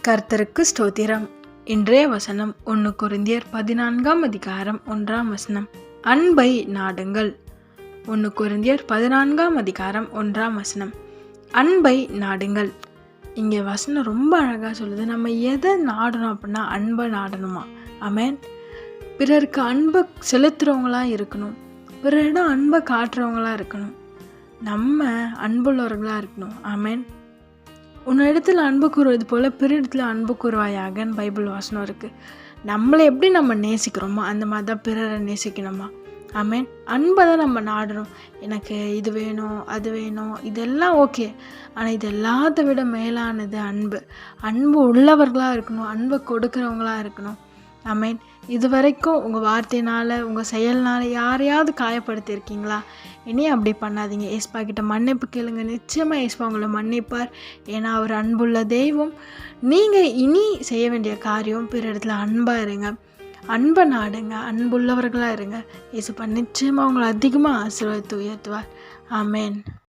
கர்த்தருக்கு ஸ்தோத்திரம். இன்றைய வசனம் 1 கொரிந்தியர் 14 அதிகாரம் 1 வசனம். அன்பை நாடுங்கள். 1 கொரிந்தியர் 14 அதிகாரம் 1 வசனம். அன்பை நாடுங்கள். இங்கே வசனம் ரொம்ப அழகாக சொல்லுது. நம்ம எதை நாடணும் அப்படின்னா அன்பை நாடணுமா. ஆமென். பிறருக்கு அன்பை செலுத்துகிறவங்களா இருக்கணும். பிறரிடம் அன்பை காட்டுறவங்களா இருக்கணும். நம்ம அன்புள்ளவர்களாக இருக்கணும். ஆமென். உன்னிடத்தில் அன்பு கூறுவது போல் பிறரிடத்தில் அன்பு கூறுவாயாகன்னு பைபிள் வாசனம் இருக்குது. நம்மளை எப்படி நம்ம நேசிக்கிறோமோ அந்த மாதிரி தான் பிறரை நேசிக்கணுமா. ஆமென். அன்பை தான் நம்ம நாடணும். எனக்கு இது வேணும், அது வேணும், இதெல்லாம் ஓகே. ஆனால் இது எல்லாத்த விட மேலானது அன்பு. அன்பு உள்ளவர்களாக இருக்கணும். அன்பை கொடுக்குறவங்களாக இருக்கணும். ஆமென். இது வரைக்கும் உங்கள் வார்த்தையினால் உங்கள் செயல்னால் யாரையாவது காயப்படுத்தியிருக்கீங்களா? இனி அப்படி பண்ணாதீங்க. ஏசப்பா கிட்ட மன்னிப்பு கேளுங்க. நிச்சயமாக ஏசப்பா உங்களை மன்னிப்பார். ஏன்னா அவர் அன்புள்ள தெய்வம். நீங்கள் இனி செய்ய வேண்டிய காரியம் பிற இடத்துல அன்பாக இருங்க. அன்பை நாடுங்க. அன்புள்ளவர்களாக இருங்க. ஏசப்பா நிச்சயமாக உங்களை அதிகமாக ஆசீர்வதித்து உயர்த்துவார். ஆமென்.